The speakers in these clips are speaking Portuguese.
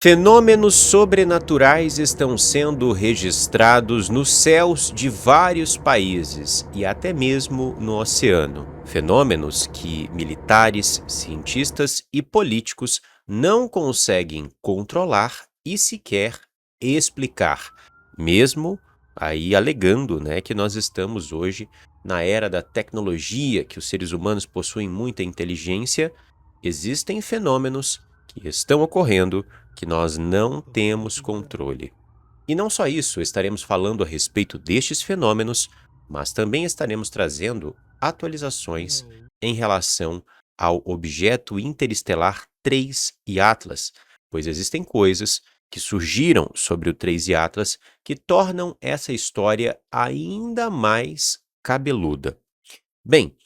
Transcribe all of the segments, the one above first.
Fenômenos sobrenaturais estão sendo registrados nos céus de vários países e até mesmo no oceano. Fenômenos que militares, cientistas e políticos não conseguem controlar e sequer explicar, mesmo aí alegando, né, que nós estamos hoje na era da tecnologia, que os seres humanos possuem muita inteligência. Existem fenômenos que estão ocorrendo que nós não temos controle. E não só isso, estaremos falando a respeito destes fenômenos, mas também estaremos trazendo atualizações em relação ao objeto interestelar 3 e Atlas, pois existem coisas que surgiram sobre o 3 e Atlas que tornam essa história ainda mais cabeluda. Bem,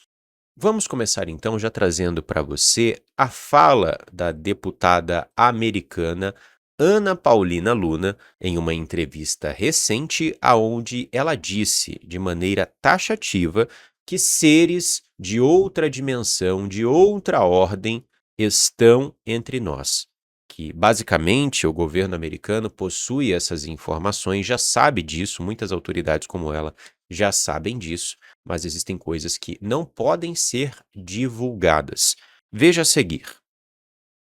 vamos começar então já trazendo para você a fala da deputada americana Ana Paulina Luna em uma entrevista recente aonde ela disse de maneira taxativa que seres de outra dimensão, de outra ordem, estão entre nós. Que basicamente o governo americano possui essas informações, já sabe disso, muitas autoridades como ela já sabem disso, mas existem coisas que não podem ser divulgadas. Veja a seguir.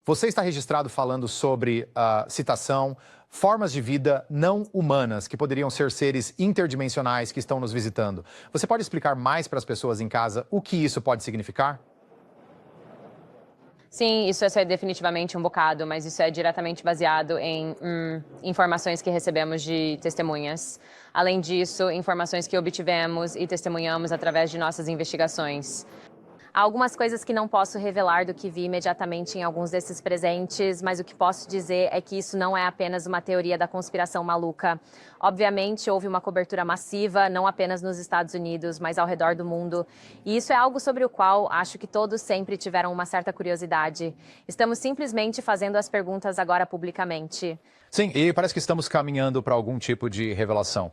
Você está registrado falando sobre citação, formas de vida não humanas, que poderiam ser seres interdimensionais que estão nos visitando. Você pode explicar mais para as pessoas em casa o que isso pode significar? Sim, isso é definitivamente um bocado, mas isso é diretamente baseado em informações que recebemos de testemunhas. Além disso, informações que obtivemos e testemunhamos através de nossas investigações. Há algumas coisas que não posso revelar do que vi imediatamente em alguns desses presentes, mas o que posso dizer é que isso não é apenas uma teoria da conspiração maluca. Obviamente, houve uma cobertura massiva, não apenas nos Estados Unidos, mas ao redor do mundo. E isso é algo sobre o qual acho que todos sempre tiveram uma certa curiosidade. Estamos simplesmente fazendo as perguntas agora publicamente. Sim, e parece que estamos caminhando para algum tipo de revelação.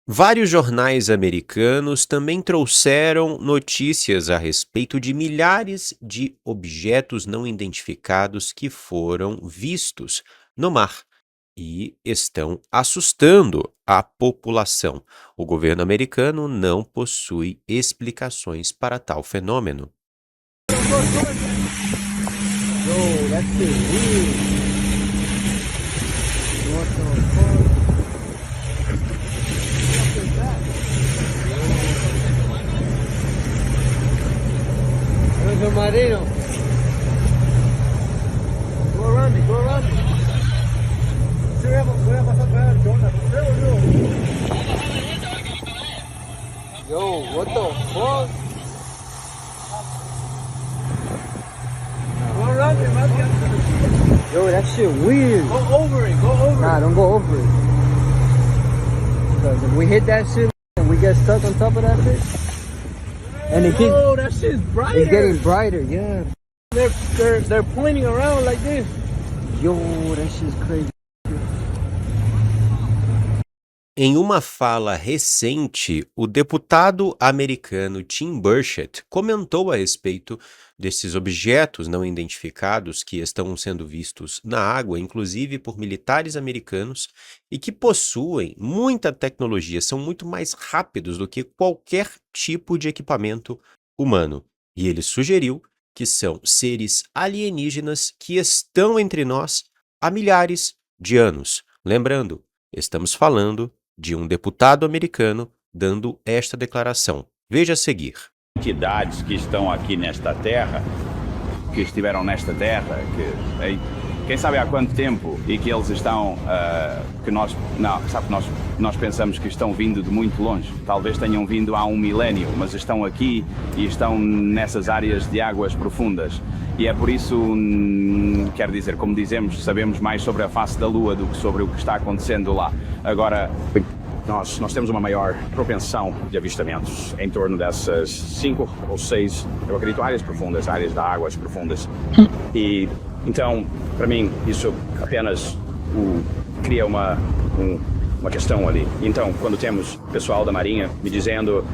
Vários jornais americanos também trouxeram notícias a respeito de milhares de objetos não identificados que foram vistos no mar e estão assustando a população. O governo americano não possui explicações para tal fenômeno. Marino. Go around me, go around me. Voy a pasar para el Jonah. Yo, what the fuck? Go around me, man. Yo, that shit weird. Go over it, go over it. Nah, don't go over it. Because if we hit that shit and we get stuck on top of that bitch. And it keeps, oh, that shit's brighter. It's getting brighter, yeah. They're pointing around like this. Yo, that shit's crazy. Em uma fala recente, o deputado americano Tim Burchett comentou a respeito desses objetos não identificados que estão sendo vistos na água, inclusive por militares americanos, e que possuem muita tecnologia, são muito mais rápidos do que qualquer tipo de equipamento humano. E ele sugeriu que são seres alienígenas que estão entre nós há milhares de anos. Lembrando, estamos falando de um deputado americano dando esta declaração. Veja a seguir. Entidades que estão aqui nesta terra, que estiveram nesta terra, quem sabe há quanto tempo, e que eles estão, nós pensamos que estão vindo de muito longe. Talvez tenham vindo há 1 milénio, mas estão aqui e estão nessas áreas de águas profundas. E é por isso, quero dizer, como dizemos, sabemos mais sobre a face da Lua do que sobre o que está acontecendo lá. Agora, nós temos uma maior propensão de avistamentos em torno dessas 5 ou 6, eu acredito, áreas profundas, áreas de águas profundas. E então, para mim, isso apenas cria uma questão ali. Então, quando temos pessoal da Marinha me dizendo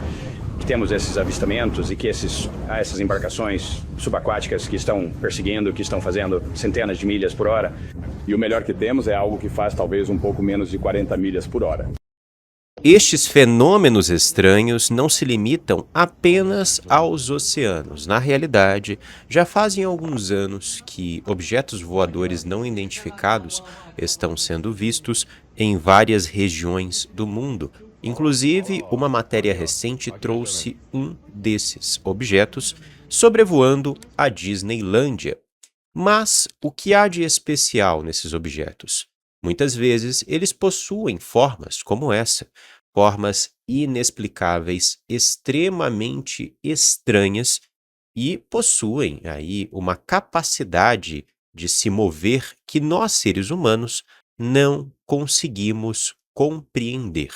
temos esses avistamentos e que essas embarcações subaquáticas que estão perseguindo, que estão fazendo centenas de milhas por hora. E o melhor que temos é algo que faz talvez um pouco menos de 40 milhas por hora. Estes fenômenos estranhos não se limitam apenas aos oceanos. Na realidade, já fazem alguns anos que objetos voadores não identificados estão sendo vistos em várias regiões do mundo. Inclusive, uma matéria recente trouxe um desses objetos sobrevoando a Disneylândia. Mas o que há de especial nesses objetos? Muitas vezes eles possuem formas como essa, formas inexplicáveis, extremamente estranhas e possuem aí uma capacidade de se mover que nós, seres humanos, não conseguimos compreender.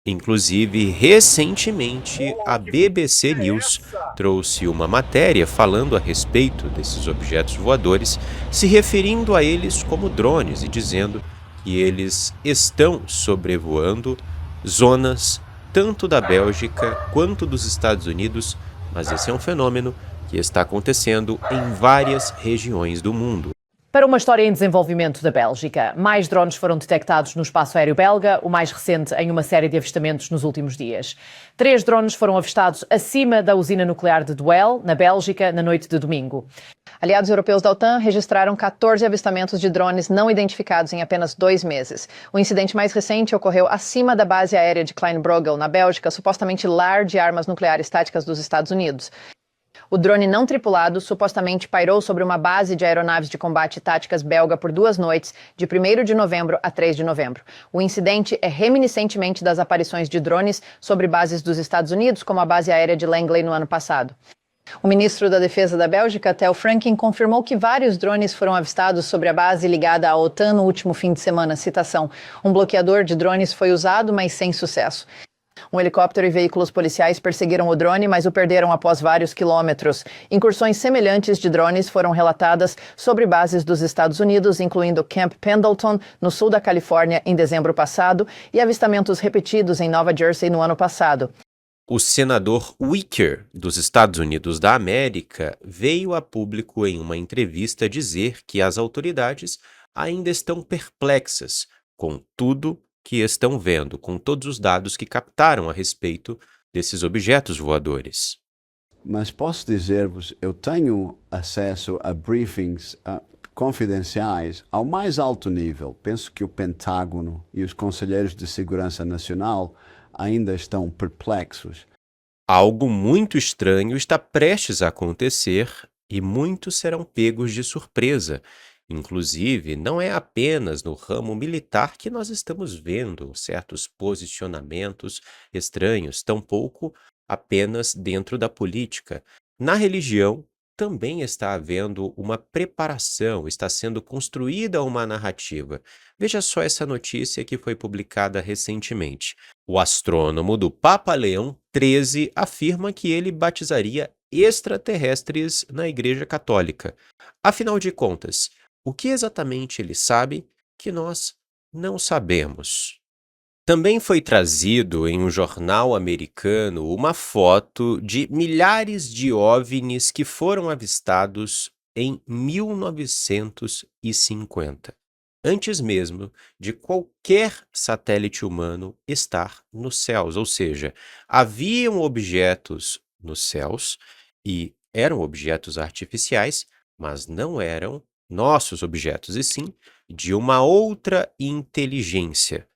Inclusive, recentemente, a BBC News trouxe uma matéria falando a respeito desses objetos voadores, se referindo a eles como drones e dizendo que eles estão sobrevoando zonas tanto da Bélgica quanto dos Estados Unidos, mas esse é um fenômeno que está acontecendo em várias regiões do mundo. Para uma história em desenvolvimento da Bélgica, mais drones foram detectados no espaço aéreo belga, o mais recente em uma série de avistamentos nos últimos dias. 3 drones foram avistados acima da usina nuclear de Duel, na Bélgica, na noite de domingo. Aliados europeus da OTAN registraram 14 avistamentos de drones não identificados em apenas 2 meses. O incidente mais recente ocorreu acima da base aérea de Kleinbrogel, na Bélgica, supostamente lar de armas nucleares táticas dos Estados Unidos. O drone não tripulado supostamente pairou sobre uma base de aeronaves de combate táticas belga por 2 noites, de 1º de novembro a 3 de novembro. O incidente é reminiscentemente das aparições de drones sobre bases dos Estados Unidos, como a base aérea de Langley no ano passado. O ministro da Defesa da Bélgica, Theo Franken, confirmou que vários drones foram avistados sobre a base ligada à OTAN no último fim de semana. Citação: um bloqueador de drones foi usado, mas sem sucesso. Um helicóptero e veículos policiais perseguiram o drone, mas o perderam após vários quilômetros. Incursões semelhantes de drones foram relatadas sobre bases dos Estados Unidos, incluindo Camp Pendleton, no sul da Califórnia, em dezembro passado, e avistamentos repetidos em Nova Jersey no ano passado. O senador Wicker, dos Estados Unidos da América, veio a público em uma entrevista dizer que as autoridades ainda estão perplexas com tudo que estão vendo, com todos os dados que captaram a respeito desses objetos voadores. Mas posso dizer-vos, eu tenho acesso a briefings confidenciais ao mais alto nível. Penso que o Pentágono e os conselheiros de segurança nacional ainda estão perplexos. Algo muito estranho está prestes a acontecer e muitos serão pegos de surpresa. Inclusive, não é apenas no ramo militar que nós estamos vendo certos posicionamentos estranhos, tampouco apenas dentro da política. Na religião, também está havendo uma preparação, está sendo construída uma narrativa. Veja só essa notícia que foi publicada recentemente. O astrônomo do Papa Leão XIII afirma que ele batizaria extraterrestres na Igreja Católica. Afinal de contas, o que exatamente ele sabe que nós não sabemos? Também foi trazido em um jornal americano uma foto de milhares de OVNIs que foram avistados em 1950, antes mesmo de qualquer satélite humano estar nos céus. Ou seja, haviam objetos nos céus e eram objetos artificiais, mas não eram nossos objetos, e sim de uma outra inteligência.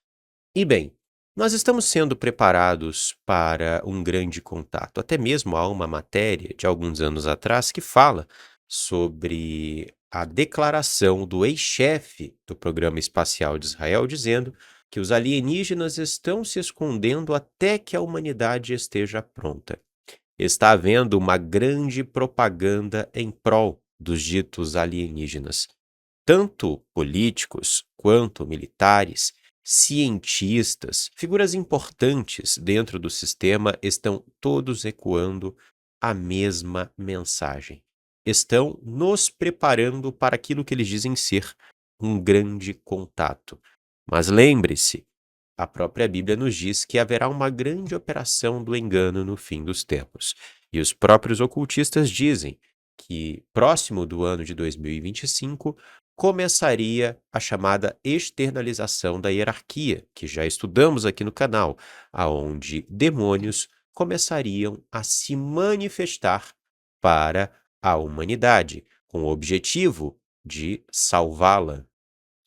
E bem, nós estamos sendo preparados para um grande contato. Até mesmo há uma matéria de alguns anos atrás que fala sobre a declaração do ex-chefe do Programa Espacial de Israel, dizendo que os alienígenas estão se escondendo até que a humanidade esteja pronta. Está havendo uma grande propaganda em prol dos ditos alienígenas. Tanto políticos quanto militares, cientistas, figuras importantes dentro do sistema estão todos ecoando a mesma mensagem. Estão nos preparando para aquilo que eles dizem ser um grande contato. Mas lembre-se, a própria Bíblia nos diz que haverá uma grande operação do engano no fim dos tempos. E os próprios ocultistas dizem que, próximo do ano de 2025, começaria a chamada externalização da hierarquia, que já estudamos aqui no canal, aonde demônios começariam a se manifestar para a humanidade, com o objetivo de salvá-la.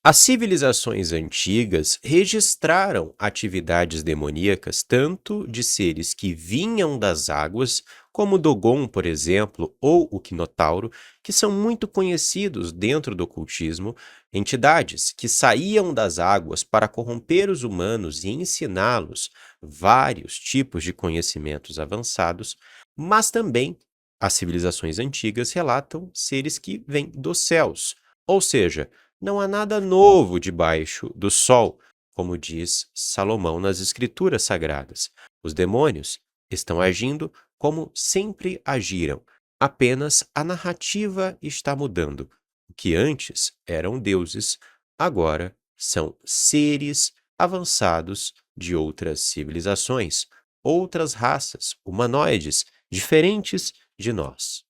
As civilizações antigas registraram atividades demoníacas tanto de seres que vinham das águas, como Dogon, por exemplo, ou o Quinotauro, que são muito conhecidos dentro do ocultismo, entidades que saíam das águas para corromper os humanos e ensiná-los vários tipos de conhecimentos avançados, mas também as civilizações antigas relatam seres que vêm dos céus, ou seja, não há nada novo debaixo do sol, como diz Salomão nas Escrituras Sagradas. Os demônios estão agindo como sempre agiram, apenas a narrativa está mudando. O que antes eram deuses, agora são seres avançados de outras civilizações, outras raças, humanoides, diferentes de nós.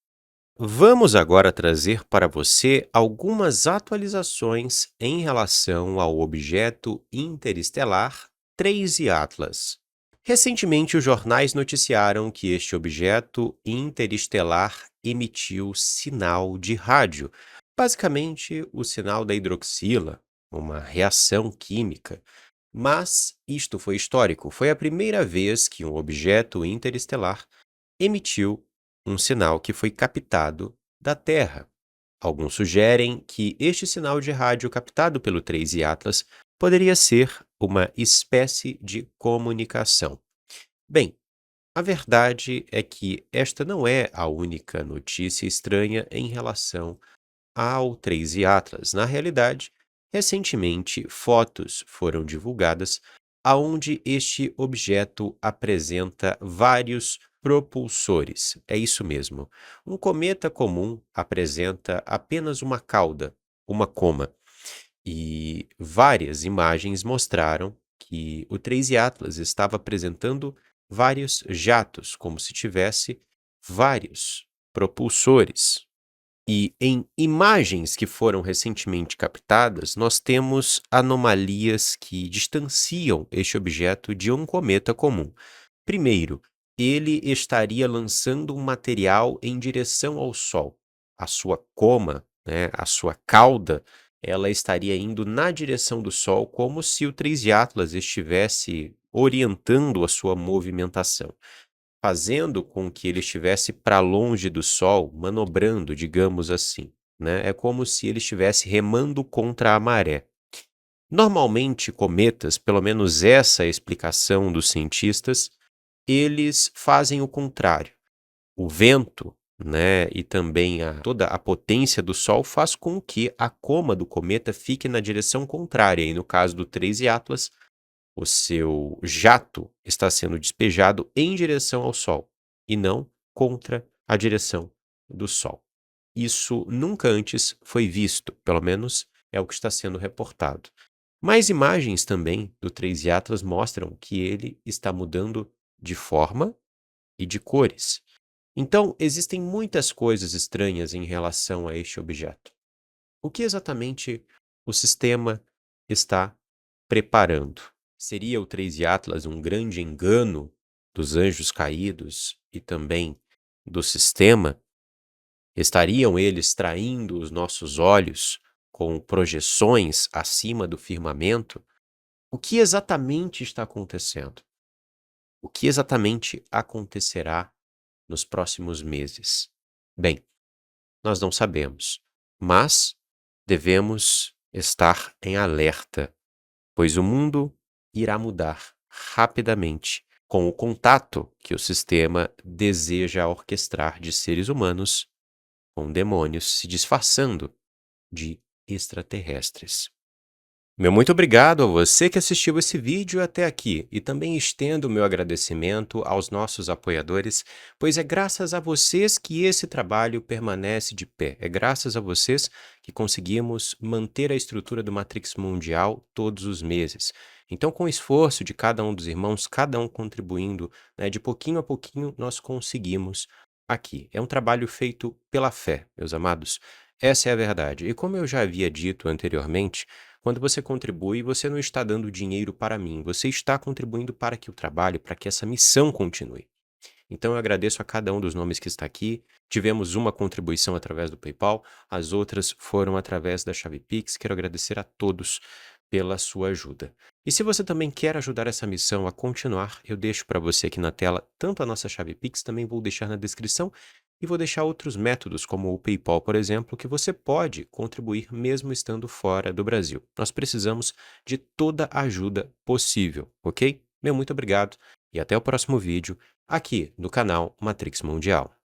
Vamos agora trazer para você algumas atualizações em relação ao objeto interestelar 3 Atlas. Recentemente, os jornais noticiaram que este objeto interestelar emitiu sinal de rádio, basicamente o sinal da hidroxila, uma reação química. Mas isto foi histórico, foi a primeira vez que um objeto interestelar emitiu um sinal que foi captado da Terra. Alguns sugerem que este sinal de rádio captado pelo 3 Atlas poderia ser uma espécie de comunicação. Bem, a verdade é que esta não é a única notícia estranha em relação ao 3 Atlas. Na realidade, recentemente, fotos foram divulgadas aonde este objeto apresenta vários propulsores. É isso mesmo. Um cometa comum apresenta apenas uma cauda, uma coma. E várias imagens mostraram que o 3 Atlas estava apresentando vários jatos, como se tivesse vários propulsores. E em imagens que foram recentemente captadas, nós temos anomalias que distanciam este objeto de um cometa comum. Primeiro, ele estaria lançando um material em direção ao Sol. A sua coma, a sua cauda, ela estaria indo na direção do Sol, como se o 3 Atlas estivesse orientando a sua movimentação, fazendo com que ele estivesse para longe do Sol, manobrando, digamos assim. É como se ele estivesse remando contra a maré. Normalmente, cometas, pelo menos essa é a explicação dos cientistas, eles fazem o contrário. O vento, e também toda a potência do Sol faz com que a coma do cometa fique na direção contrária. E no caso do 3 Atlas, o seu jato está sendo despejado em direção ao Sol e não contra a direção do Sol. Isso nunca antes foi visto, pelo menos é o que está sendo reportado. Mais imagens também do 3 Atlas mostram que ele está mudando de forma e de cores. Então, existem muitas coisas estranhas em relação a este objeto. O que exatamente o sistema está preparando? Seria o 3 Atlas um grande engano dos anjos caídos e também do sistema? Estariam eles traindo os nossos olhos com projeções acima do firmamento? O que exatamente está acontecendo? O que exatamente acontecerá nos próximos meses? Bem, nós não sabemos, mas devemos estar em alerta, pois o mundo irá mudar rapidamente com o contato que o sistema deseja orquestrar de seres humanos com demônios se disfarçando de extraterrestres. Meu muito obrigado a você que assistiu esse vídeo até aqui e também estendo o meu agradecimento aos nossos apoiadores, pois é graças a vocês que esse trabalho permanece de pé. É graças a vocês que conseguimos manter a estrutura do Matrix Mundial todos os meses. Então, com o esforço de cada um dos irmãos, cada um contribuindo, né, de pouquinho a pouquinho, nós conseguimos aqui. É um trabalho feito pela fé, meus amados. Essa é a verdade. E como eu já havia dito anteriormente, quando você contribui, você não está dando dinheiro para mim, você está contribuindo para que o trabalho, para que essa missão continue. Então eu agradeço a cada um dos nomes que está aqui. Tivemos uma contribuição através do PayPal, as outras foram através da chave Pix. Quero agradecer a todos pela sua ajuda. E se você também quer ajudar essa missão a continuar, eu deixo para você aqui na tela tanto a nossa chave Pix, também vou deixar na descrição, e vou deixar outros métodos, como o PayPal, por exemplo, que você pode contribuir mesmo estando fora do Brasil. Nós precisamos de toda a ajuda possível, ok? Meu muito obrigado e até o próximo vídeo aqui no canal Matrix Mundial.